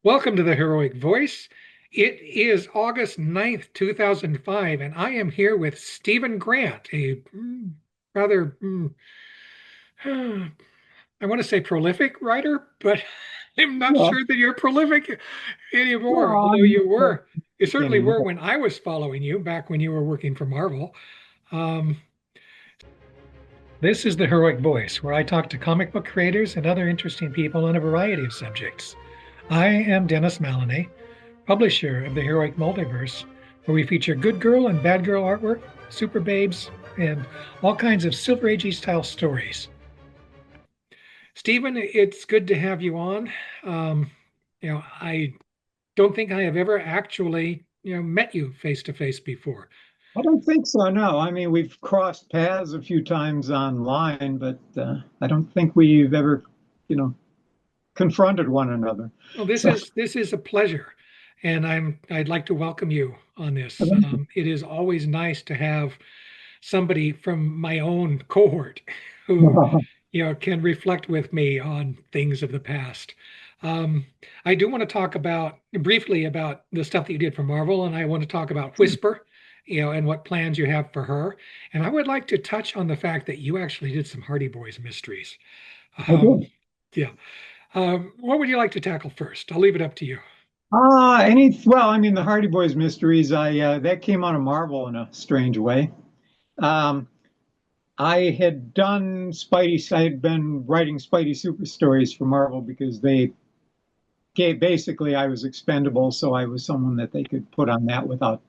Welcome to the Heroic Voice. It is August 9th, 2005, and I am here with Stephen Grant, a rather, I want to say prolific writer, but I'm not Well, sure that you're prolific anymore, well, although I'm you not were. You certainly were anymore. when I was following you back when you were working for Marvel. Um, this is the Heroic Voice, where I talk to comic book creators and other interesting people on a variety of subjects. I am Dennis Maloney, publisher of the Heroic Multiverse, where we feature good girl and bad girl artwork, super babes, and all kinds of Silver Agey style stories. Stephen, it's good to have you on. Um, I don't think I have ever actually, met you face to face before. I don't think so, no. I mean, we've crossed paths a few times online, but I don't think we've ever, you know, confronted one another. Well, this So, is this is a pleasure, and I'd like to welcome you on this. It is always nice to have somebody from my own cohort who can reflect with me on things of the past. Um, I do want to talk about briefly about the stuff that you did for Marvel, and I want to talk about Whisper, and what plans you have for her. And I would like to touch on the fact that you actually did some Hardy Boys mysteries. I Um, did. yeah. What would you like to tackle first? I'll leave it up to you. Well, I mean, the Hardy Boys mysteries, that came out of Marvel in a strange way. Um, I had done I had been writing Spidey super stories for Marvel because basically I was expendable, so I was someone that they could put on that without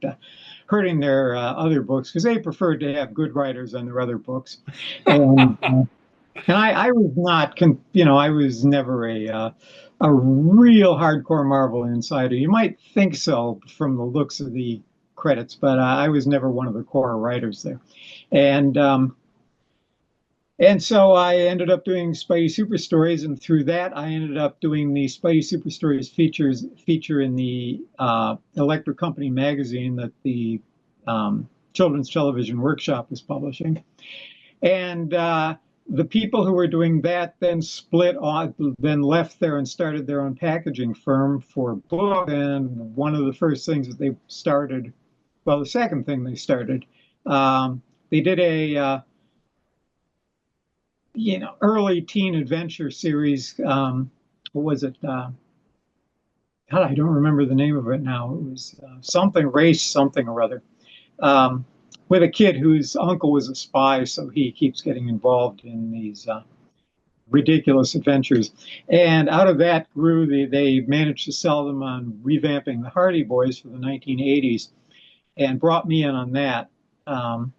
hurting their other books because they preferred to have good writers on their other books. And I was not, I was never a real hardcore Marvel insider. You might think so from the looks of the credits, but I was never one of the core writers there. And and so I ended up doing Spidey Super Stories, and through that, I ended up doing the Spidey Super Stories feature in the Electric Company magazine that the Children's Television Workshop is publishing. And the people who were doing that then split off, then left there and started their own packaging firm for book. And one of the first things that they started, well, the second thing they started, they did a early teen adventure series. What was it? God, I don't remember the name of it now. It was something race, something or other, with a kid whose uncle was a spy, so he keeps getting involved in these ridiculous adventures. And out of that grew they managed to sell them on revamping the Hardy Boys for the 1980s, and brought me in on that. Um,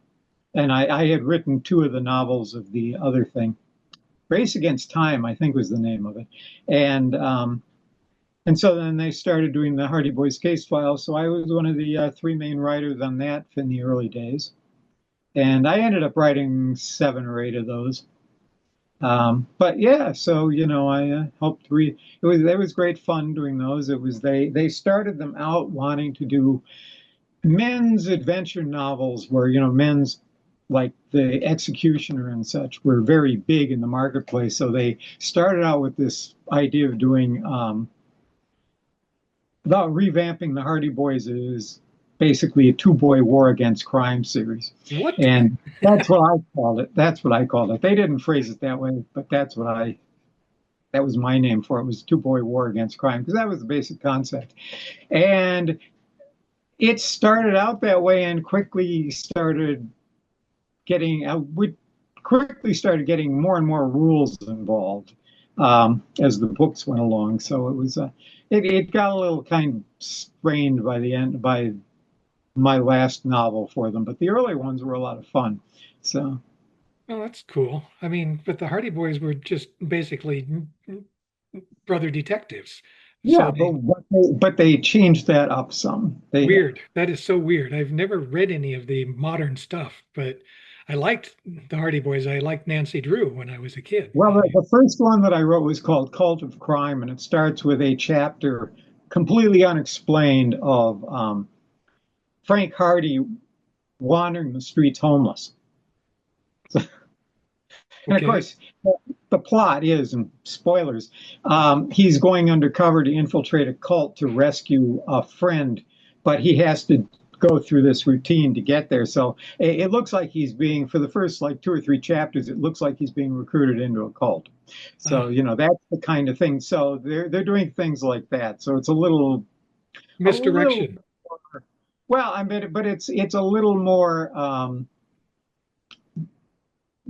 and I had written two of the novels of the other thing. Race Against Time, I think was the name of it. And and so then they started doing the Hardy Boys case file. So I was one of the three main writers on that in the early days. And I ended up writing seven or eight of those. But yeah, so I helped read. It was great fun doing those. It was they started them out wanting to do men's adventure novels where men's like the Executioner and such were very big in the marketplace. So they started out with this idea of doing about revamping the Hardy Boys is basically a two-boy war against crime series. What? And that's what I called it. That's what I called it. They didn't phrase it that way, but that was my name for it. It was two-boy war against crime because that was the basic concept. And it started out that way and we quickly started getting more and more rules involved as the books went along. So it got a little kind of strained by the end by my last novel for them, but the early ones were a lot of fun. So Oh, that's cool. I mean, but the Hardy Boys were just basically brother detectives. yeah, So but they changed that up some. They weird. That is so weird. I've never read any of the modern stuff, but I liked the Hardy Boys. I liked Nancy Drew when I was a kid. Well, the first one that I wrote was called Cult of Crime, and it starts with a chapter completely unexplained of Frank Hardy wandering the streets homeless. And of Okay. course, the plot is, and spoilers, he's going undercover to infiltrate a cult to rescue a friend, but he has to go through this routine to get there. So it looks like he's being, for the first like two or three chapters, it looks like he's being recruited into a cult. Uh, So, that's the kind of thing. So they're doing things like that. So it's a little Misdirection. well, I mean, but it's a little more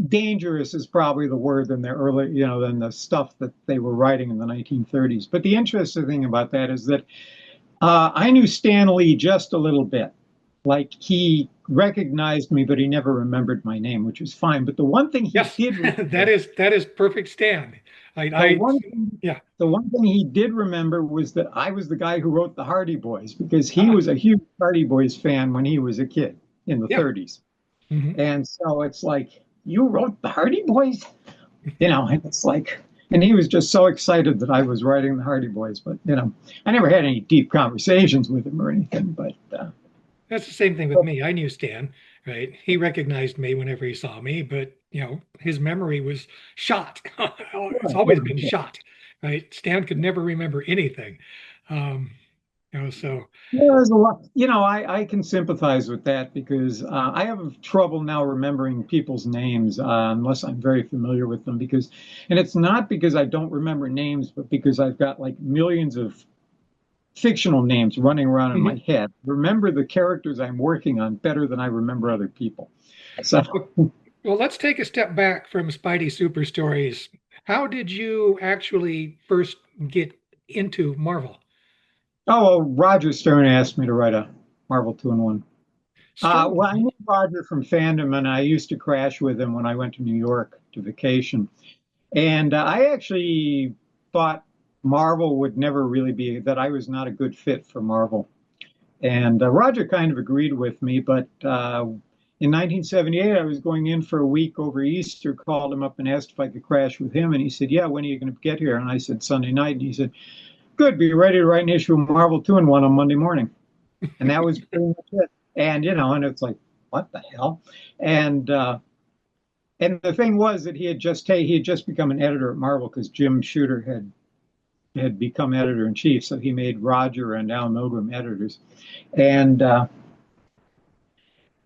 dangerous is probably the word than the early, than the stuff that they were writing in the 1930s. But the interesting thing about that is that I knew Stan Lee just a little bit. Like he recognized me, but he never remembered my name, which was fine. But the one thing he Yes, did remember, that is perfect stand. the I one thing, yeah. the one thing he did remember was that I was the guy who wrote the Hardy Boys because he Ah, was a huge Hardy Boys fan when he was a kid in the yeah. 30s. Hmm. And so it's like, you wrote the Hardy Boys? And it's like, and he was just so excited that I was writing the Hardy Boys. But, I never had any deep conversations with him or anything. That's the same thing with me. I knew Stan, right? He recognized me whenever he saw me, but his memory was shot. It's always been yeah, shot, right? Stan could never remember anything. Um, so there's a lot, I can sympathize with that because I have trouble now remembering people's names unless I'm very familiar with them and it's not because I don't remember names, but because I've got like millions of fictional names running around in my mhm. head. Remember the characters I'm working on better than I remember other people. So, Well, let's take a step back from Spidey Super Stories. How did you actually first get into Marvel? well, Roger Stern asked me to write a Marvel 2-in-1. Stern. Well, I knew Roger from fandom, and I used to crash with him when I went to New York to vacation. And I actually thought Marvel would never really be, that I was not a good fit for Marvel. And Roger kind of agreed with me, but in 1978, I was going in for a week over Easter, called him up and asked if I could crash with him. And he said, "Yeah, when are you going to get here?" And I said, "Sunday night." And he said, "Good, be ready to write an issue of Marvel 2-in-1 on Monday morning." And that was pretty much it. And it's like, what the hell? And and the thing was that he had just become an editor at Marvel because Jim Shooter had become editor in chief. So he made Roger and Al Milgrom editors. And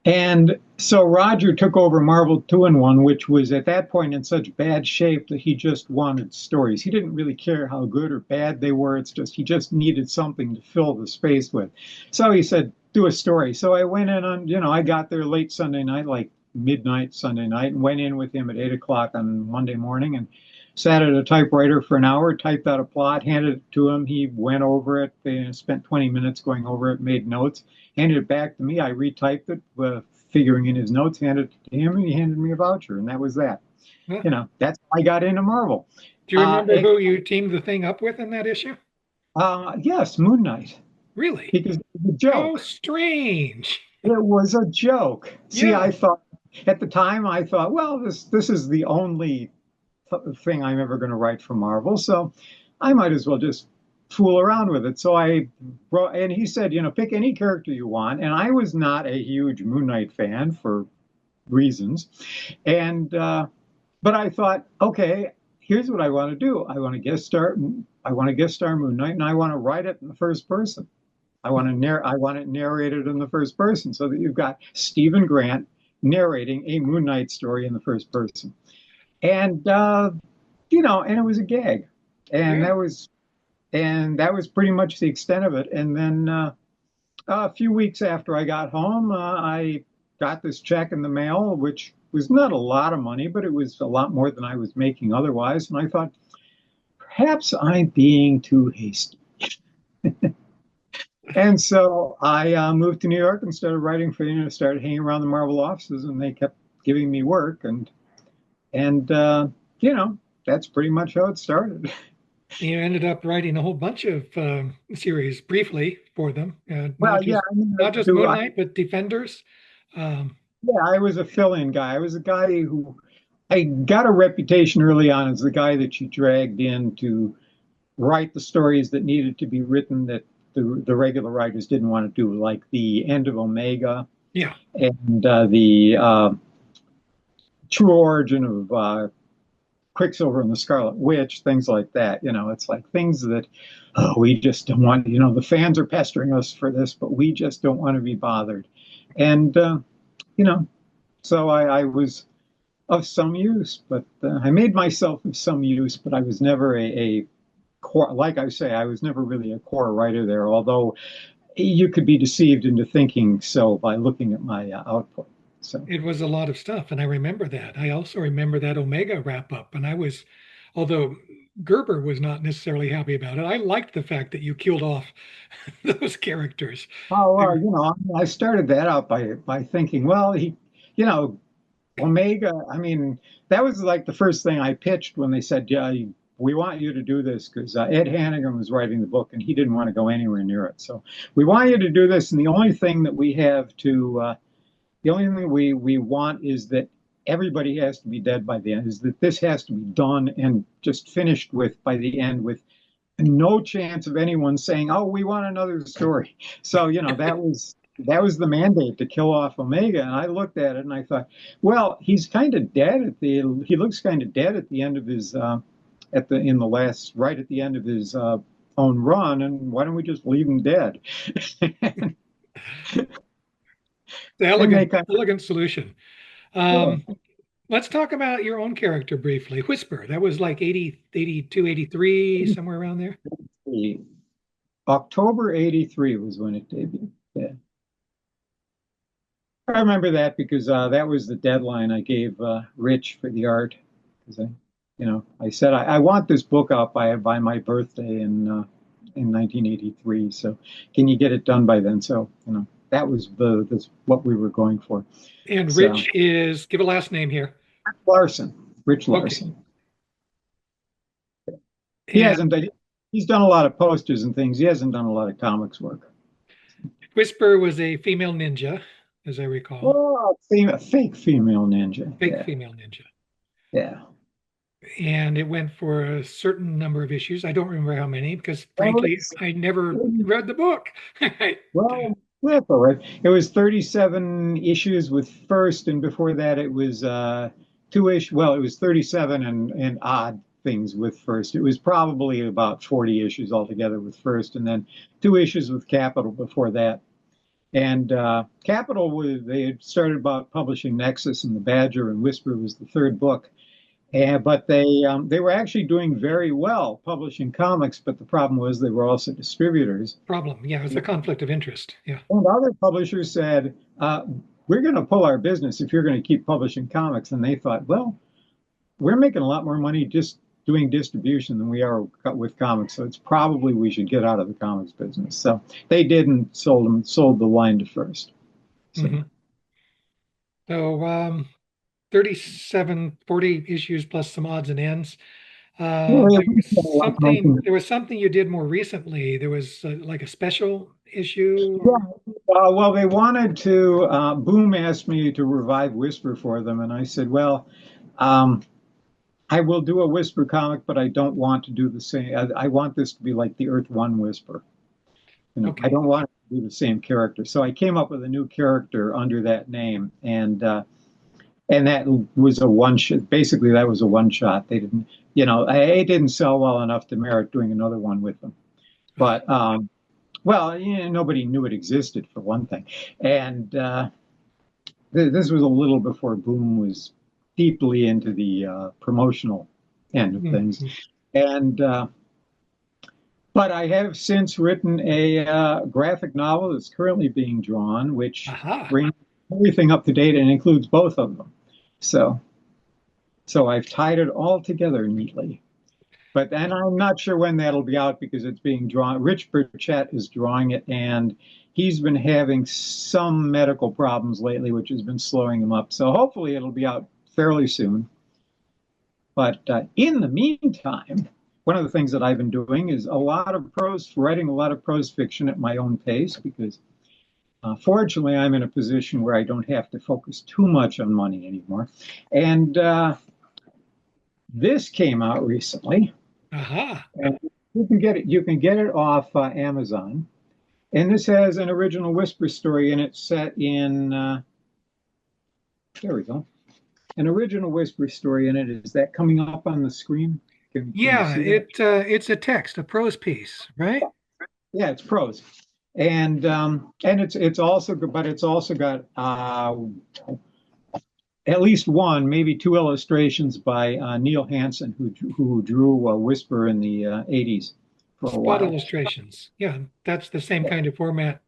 and so Roger took over Marvel 2-in-1, which was at that point in such bad shape that he just wanted stories. He didn't really care how good or bad they were. It's just he just needed something to fill the space with. So he said, "Do a story." So I went in I got there late Sunday night, like midnight Sunday night, and went in with him at 8 o'clock on Monday morning and sat at a typewriter for an hour, typed out a plot, handed it to him. He went over it, spent 20 minutes going over it, made notes, handed it back to me. I retyped it, figuring in his notes, handed it to him, and he handed me a voucher, and that was that. Huh. That's how I got into Marvel. Do you remember who you teamed the thing up with in that issue? Yes, Moon Knight, Really? because it was a How joke. strange. It was a joke. See, Yeah. I thought at the time, I thought, well, this is the only thing I'm ever going to write for Marvel, so I might as well just fool around with it. So I wrote, and he said, pick any character you want. And I was not a huge Moon Knight fan for reasons. And but I thought, okay, here's what I want to do. I want to guest star Moon Knight, and I want to write it in the first person. I want it narrated in the first person, so that you've got Stephen Grant narrating a Moon Knight story in the first person. And and it was a gag, and Yeah. that was pretty much the extent of it. And then a few weeks after I got home, I got this check in the mail, which was not a lot of money, but it was a lot more than I was making otherwise. And I thought, perhaps I'm being too hasty. And so I moved to New York and started writing started hanging around the Marvel offices, and they kept giving me work, and you know, that's pretty much how it started. You ended up writing a whole bunch of series briefly for them, Well, yeah, I mean, not just Moon Knight, but Defenders. Um, yeah, I was a fill-in guy. I was a guy who I got a reputation early on as the guy that you dragged in to write the stories that needed to be written that the regular writers didn't want to do, like the end of Omega yeah. and the true origin of Quicksilver and the Scarlet Witch, things like that. It's like things that we just don't want. The fans are pestering us for this, but we just don't want to be bothered. And you know, so I was of some use, but I made myself of some use. But I was never a core, like I say, I was never really a core writer there. Although you could be deceived into thinking so by looking at my output. So. It was a lot of stuff, and I remember that. I also remember that Omega wrap up, and although Gerber was not necessarily happy about it, I liked the fact that you killed off those characters. Oh, They well, were- I started that out by thinking, well, you know, Omega. I mean, that was like the first thing I pitched when they said, "Yeah, we want you to do this," because Ed Hannigan was writing the book and he didn't want to go anywhere near it. So we want you to do this, and the only thing we want is that everybody has to be dead by the end. Is that this has to be done and just finished with by the end with no chance of anyone saying, "Oh, we want another story." So that was the mandate to kill off Omega. And I looked at it and I thought, well, he's kind of dead he looks kind of dead at the end of his right at the end of his own run. And why don't we just leave him dead? The And they elegant, kind elegant solution. of, Um, let's talk about your own character briefly. Whisper, that was like 80, 82, 83, somewhere around there. October '83 was when it debuted. Yeah. I remember that because that was the deadline I gave Rich for the art. Because I said I want this book out by my birthday in 1983. So can you get it done by then? So that was that's what we were going for. And So Rich is, give a last name here. Larson, Rich Okay. Larson. He And hasn't done. He's done a lot of posters and things. He hasn't done a lot of comics work. Whisper was a female ninja, as I recall, Oh, fake female ninja. fake Yeah, female ninja. yeah. And it went for a certain number of issues. I don't remember how many because, Well, frankly, I never read the book. Well, that's all right. It was 37 issues with first, and before that it was two ish. Well, it was 37 and odd things with first. It was probably about 40 issues altogether with first, and then two issues with Capital before that. And Capital they had started about publishing Nexus and the Badger, and Whisper was the third book. But they were actually doing very well publishing comics, but the problem was they were also distributors. Problem. Yeah, it's a conflict of interest. Yeah. And other publishers said, we're going to pull our business if you're going to keep publishing comics. And they thought, well, we're making a lot more money just doing distribution than we are with comics. So it's probably we should get out of the comics business. So they didn't sold the line to first. So Hmm. So 37, 40 issues plus some odds and ends. yeah, There was something you did more recently. There was like a special issue. well, they wanted to. Boom asked me to revive Whisper for them, and I said, well, um, I will do a Whisper comic, but I don't want to do the same. I want this to be like the Earth One Whisper. I Okay. don't want to do the same character. So I came up with a new character under that name, and that was a one shot. Basically, that was a one shot. They didn't, it didn't sell well enough to merit doing another one with them. But well, nobody knew it existed for one thing, and this was a little before Boom was deeply into the promotional end of things, Mhm. and but I have since written a graphic novel that's currently being drawn, which Aha. brings everything up to date and includes both of them. So, so I've tied it all together neatly. But and I'm not sure when that'll be out because it's being drawn. Rich Burchett is drawing it, and he's been having some medical problems lately, which has been slowing him up. So hopefully it'll be out fairly soon. But in the meantime, one of the things that I've been doing is writing a lot of prose fiction at my own pace because fortunately I'm in a position where I don't have to focus too much on money anymore. And this came out recently. Aha. And you can get it off Amazon. And this has an original Whisper story, and it's set in there we go. an original Whisper story in it. Is that coming up on the screen? Can you Yeah, see that? it's a text, a prose piece, right? Yeah, it's prose, and it's also good, but it's also got at least one, maybe two illustrations by Neil Hansen, who drew Whisper in the '80s for a Spot while. illustrations. Yeah, that's the same kind of format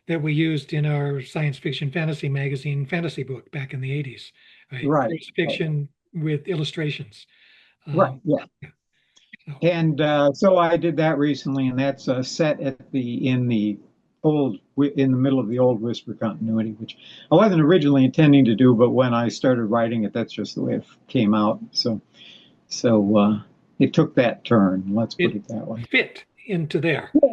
that we used in our science fiction fantasy magazine, Fantasy Book, back in the 80s, right? Right, Prose fiction with illustrations. right, Um, yeah. yeah, so And so I did that recently, and that's set at the in the in the middle of the old Whisper continuity, which I wasn't originally intending to do, but when I started writing it, that's just the way it came out. So it took that turn. Let's put it it that way. fit into there. Yeah.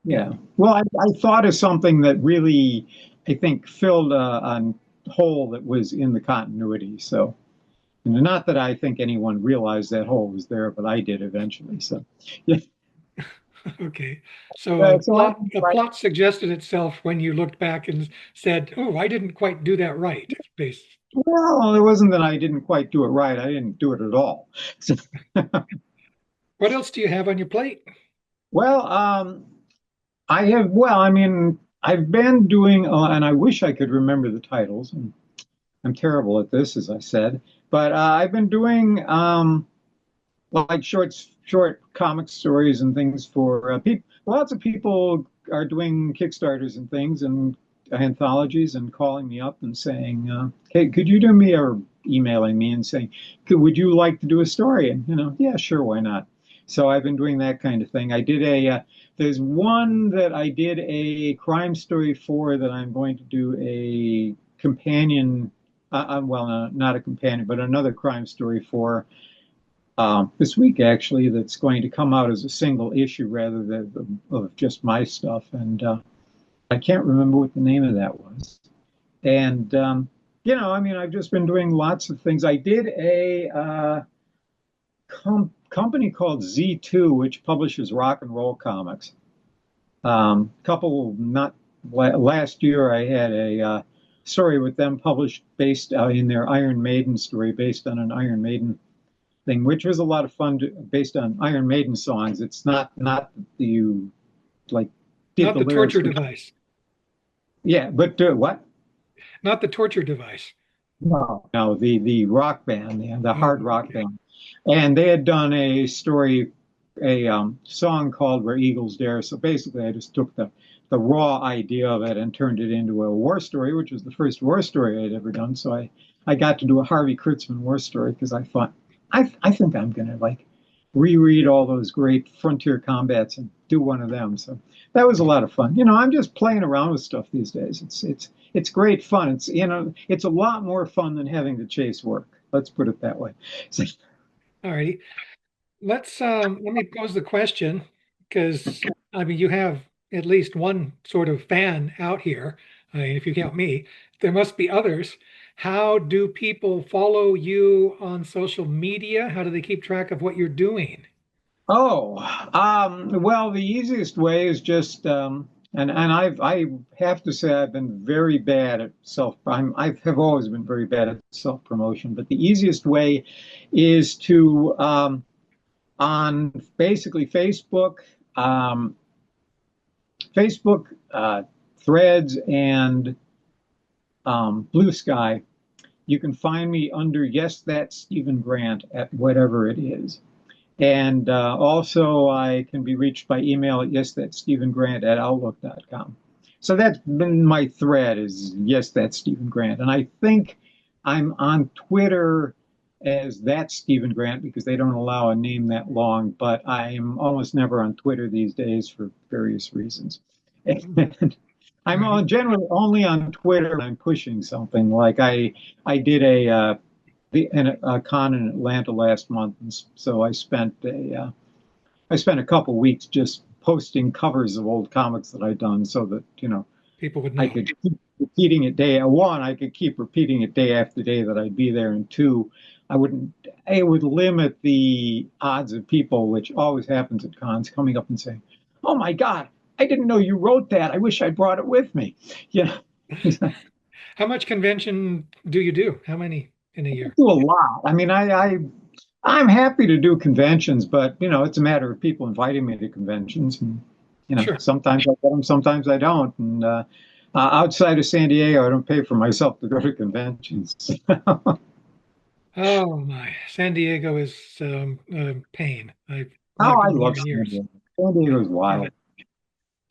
Yeah. Yeah. Well, I thought of something that really, I think, filled a hole that was in the continuity. So, and not that I think anyone realized that hole was there, but I did eventually. So, yeah. Okay. So a So plot a plot suggested itself when you looked back and said, "Oh, I didn't quite do that right." Based. well, it wasn't that I didn't quite do it right. I didn't do it at all. So, What else do you have on your plate? well, I have, well, I mean, I've been doing, and I wish I could remember the titles. And I'm terrible at this, as I said, but I've been doing like short comic stories and things for people. Lots of people are doing Kickstarters and things and anthologies and calling me up and saying, "Hey, could you do me?" or emailing me and saying, "Would you like to do a story?" And yeah, sure, why not? So I've been doing that kind of thing. I did there's one that I did a crime story for that I'm going to do a companion. Well, not a companion, but another crime story for this week actually that's going to come out as a single issue rather than of just my stuff. And I can't remember what the name of that was. And I mean, I've just been doing lots of things. I did a company called Z2, which publishes rock and roll comics. Couple not last year, I had a story with them published based in their Iron Maiden story, based on an Iron Maiden thing, which was a lot of fun based on Iron Maiden songs. It's not you like did Not the the lyrics. torture device. Yeah, but what? Not the torture device. No, the rock band, the Oh, hard rock okay. band, and they had done a story, a song called "Where Eagles Dare." So basically, I just took the raw idea of it and turned it into a war story, which was the first war story I'd ever done. So I got to do a Harvey Kurtzman war story because I thought I think I'm gonna like reread all those great frontier combats and do one of them. So that was a lot of fun. I'm just playing around with stuff these days. It's great fun. It's a lot more fun than having to chase work. Let's put it that way. So, All righty. Let me pose the question because I mean you have at least one sort of fan out here. I mean, if you count me, there must be others. How do people follow you on social media? How do they keep track of what you're doing? oh, well, the easiest way is just and I have to say I've been very bad at I have always been very bad at self promotion, but the easiest way is to on basically um, Facebook, Threads, and Blue Sky. You can find me under Yes, That's Stephen Grant at whatever it is. And also, I can be reached by email at yesthatstephengrant@outlook.com. So that's been my thread is yes, that's Stephen Grant. And I think I'm on Twitter as that Stephen Grant because they don't allow a name that long, but I'm almost never on Twitter these days for various reasons. And All righty. generally only on Twitter when I'm pushing something. Like I did a con in Atlanta last month, and so I spent a couple weeks just posting covers of old comics that I'd done, so that People would I know. could keep repeating it day. One, I could keep repeating it day after day that I'd be there, and two, I wouldn't. It would limit the odds of people, which always happens at cons, coming up and saying, "Oh my God, I didn't know you wrote that. I wish I brought it with me." You know. How much convention do you do? How many? in a year? Do a lot. I mean, I'm happy to do conventions, but it's a matter of people inviting me to conventions. And, Sure. sometimes I get them, sometimes I don't. And outside of San Diego, I don't pay for myself to go to conventions. Oh my, San Diego is pain. I've Oh, not I been there love in San years. Diego. San Yeah, Diego's yeah. wild,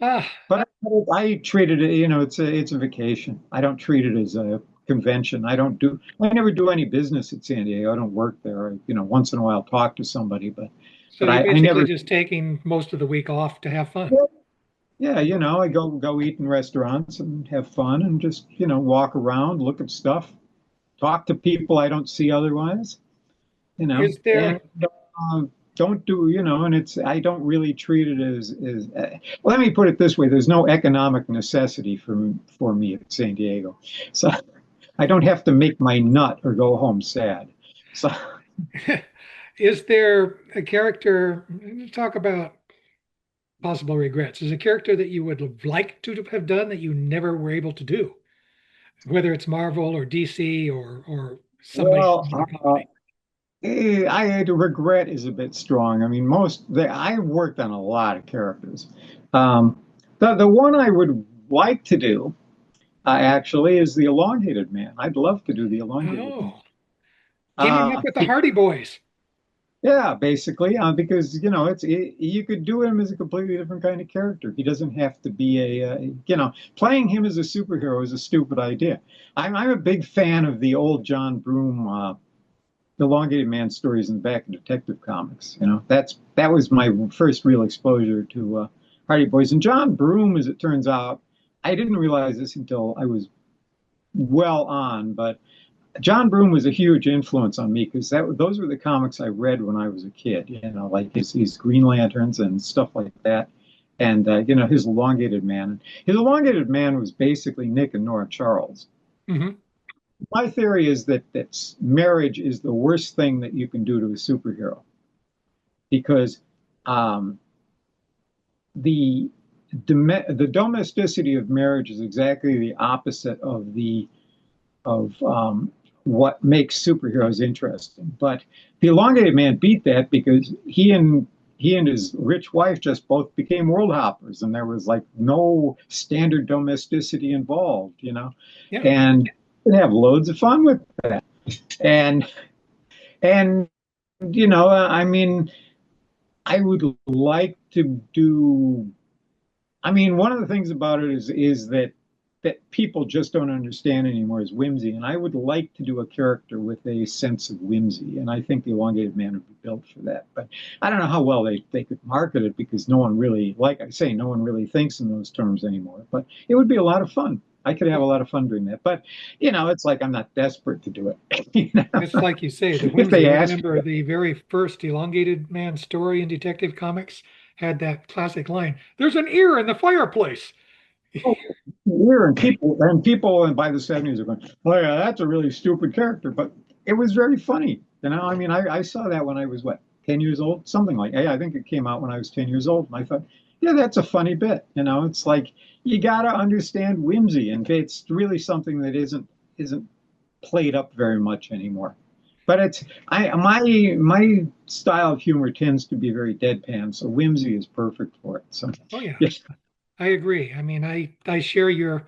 Ah, but I treated it. It's a vacation. I don't treat it as a convention. I never do any business at San Diego. I don't work there. Once in a while talk to somebody, but so but you're I basically never. just taking most of the week off to have fun. Yeah, I go eat in restaurants and have fun and just walk around, look at stuff, talk to people I don't see otherwise. Is And there don't do, and I don't really treat it as let me put it this way, there's no economic necessity for me at San Diego. So I don't have to make my nut or go home sad. So is there a character, talk about possible regrets. Is a character that you would have liked to have done that you never were able to do, whether it's Marvel or DC or somebody from well, another company. I had to regret is a bit strong. I mean, I worked on a lot of characters. The one I would like to do actually is the elongated man. I'd love to do the elongated man. Oh, teaming up Uh, with the Hardy Boys. yeah, basically, because you could do him as a completely different kind of character. He doesn't have to be playing him as a superhero is a stupid idea. I'm a big fan of the old John Broome the elongated man stories in the back of Detective Comics. That was my first real exposure to Hardy Boys. And John Broome, as it turns out, I didn't realize this until I was well on, but John Broome was a huge influence on me because those were the comics I read when I was a kid. Like his Green Lanterns and stuff like that. And his elongated man. His elongated man was basically Nick and Nora Charles. Hmm. My theory is that marriage is the worst thing that you can do to a superhero because um, the the domesticity of marriage is exactly the opposite of what makes superheroes interesting. But the elongated man beat that because he and his rich wife just both became world hoppers, and there was like no standard domesticity involved. Yeah. And you can have loads of fun with that. And and I mean, I would like to do. I mean, one of the things about it is that people just don't understand anymore is whimsy, and I would like to do a character with a sense of whimsy, and I think the elongated man would be built for that. But I don't know how well they could market it because no one really, like I say, no one really thinks in those terms anymore. But it would be a lot of fun. I could have a lot of fun doing that. But it's like I'm not desperate to do it. It's like you say, the If whimsy. they I ask remember the very first elongated man story in Detective Comics had that classic line, "There's an ear in the fireplace." here, and people by the 70s are going, oh yeah, that's a really stupid character, but it was very funny. I mean, I saw that when I was what, 10 years old, something like. Yeah, I think it came out when I was 10 years old, and I thought, yeah, that's a funny bit. It's like you got to understand whimsy, and it's really something that isn't played up very much anymore. But it's I my style of humor tends to be very deadpan, so whimsy is perfect for it. So Oh yeah, yes. I agree. I mean, I share your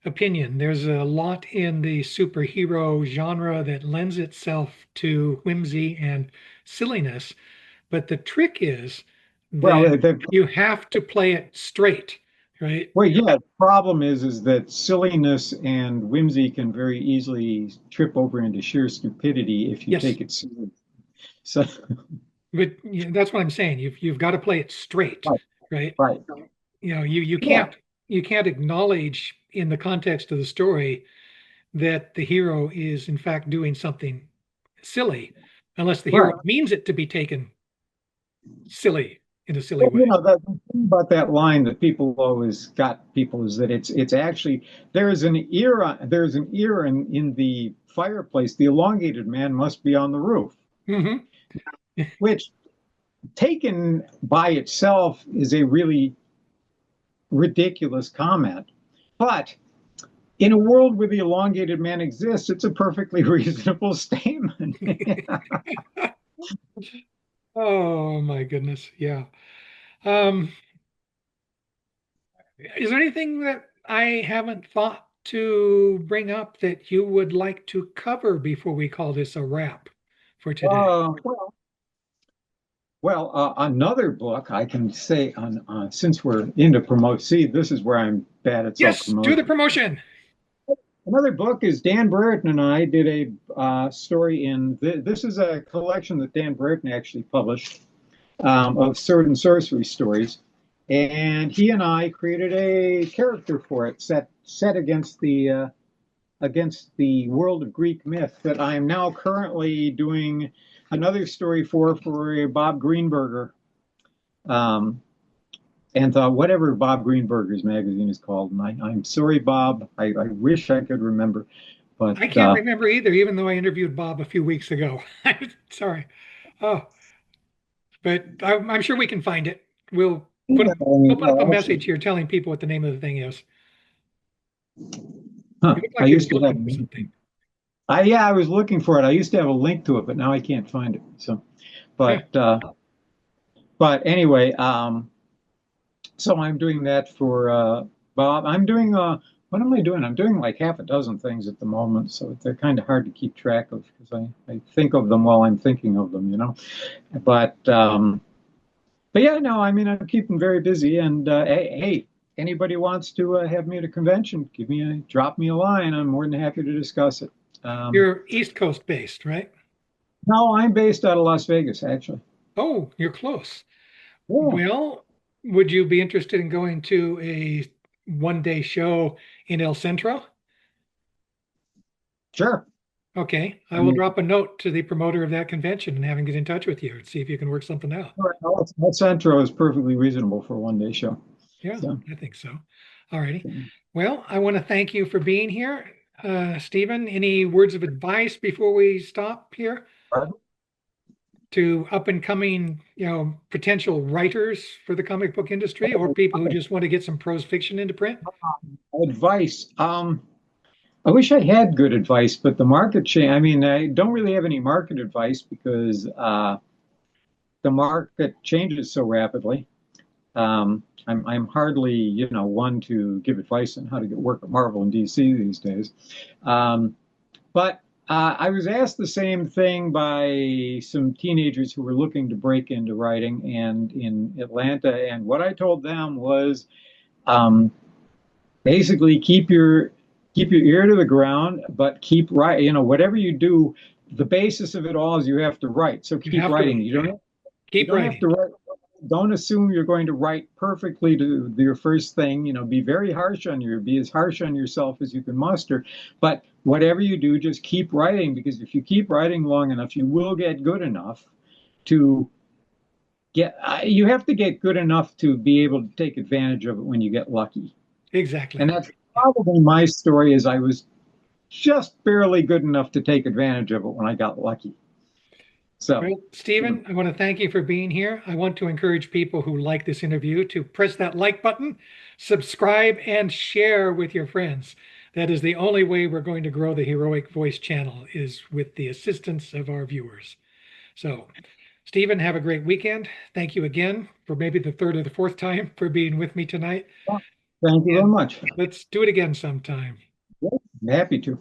opinion. There's a lot in the superhero genre that lends itself to whimsy and silliness, but the trick is Well, that you have to play it straight, right? yeah, the problem is that silliness and whimsy can very easily trip over into sheer stupidity if you Yes, take it seriously. So, but that's what I'm saying. You've got to play it straight, right, right? right. You Yeah, can't acknowledge in the context of the story that the hero is in fact doing something silly unless the hero right. means it to be taken silly in a silly Well, way. the thing about that line that people always got people is that it's actually there's an ear in the fireplace. The elongated man must be on the roof, Hmm. which taken by itself is a really ridiculous comment. But in a world where the elongated man exists, it's a perfectly reasonable statement. Oh my goodness. Yeah. Um, is there anything that I haven't thought to bring up that you would like to cover before we call this a wrap for today? Well, another book I can say on since we're into promote. See, this is where I'm bad at self Yes, do the promotion. promotion. Another book is Dan Brereton and I did a story in. This is a collection that Dan Brereton actually published of sword and sorcery stories, and he and I created a character for it set against the world of Greek myth that I am now currently doing another story for Bob Greenberger. Um, and whatever Bob Greenberger's magazine is called. And I'm sorry, Bob. I wish I could remember, but I can't remember either, even though I interviewed Bob a few weeks ago. Sorry. Oh, but I'm sure we can find it. Put a, we'll put up a message here telling people what the name of the thing is. You look I like you're used to have. looking for something. Yeah, I was looking for it. I used to have a link to it, but now I can't find it. So, Yeah. but uh, but anyway, so I'm doing that for Bob. I'm doing what am I doing? I'm doing like half a dozen things at the moment, so they're kind of hard to keep track of because I think of them while I'm thinking of them, you know. But but yeah, no, I mean I'm keeping very busy. And hey, anybody wants to have me at a convention, drop me a line. I'm more than happy to discuss it. Um, You're East Coast based, right? no, I'm based out of Las Vegas, actually. Oh, you're close. Yeah, Well, would you be interested in going to a 1 day show in El Centro? sure. Okay, I I will mean, drop a note to the promoter of that convention and have him get in touch with you and see if you can work something out. El Centro is perfectly reasonable for a 1 day show. Yeah, So, I think so. All righty. Well, I want to thank you for being here. Stephen, any words of advice before we stop here to up and coming, potential writers for the comic book industry or people who just want to get some prose fiction into print? advice. I wish I had good advice, but the market change. I mean, I don't really have any market advice because the market changes so rapidly. I'm hardly, one to give advice on how to get work at Marvel and DC these days. Um, but I was asked the same thing by some teenagers who were looking to break into writing and in Atlanta, and what I told them was um, basically keep your ear to the ground, but keep writing. Whatever you do, the basis of it all is you have to write. So You keep have to writing. You keep don't have writing. to write. Don't assume you're going to write perfectly to your first thing. Be as harsh on yourself as you can muster. But whatever you do, just keep writing because if you keep writing long enough, you will get good enough to you have to get good enough to be able to take advantage of it when you get lucky. And Exactly. that's probably my story is I was just barely good enough to take advantage of it when I got lucky. So, Well, Stephen, I want to thank you for being here. I want to encourage people who like this interview to press that like button, subscribe, and share with your friends. That is the only way we're going to grow the Heroic Voice channel is with the assistance of our viewers. So, Stephen, have a great weekend. Thank you again for maybe the third or the fourth time for being with me tonight. thank you very And much. let's do it again sometime. I'm happy to.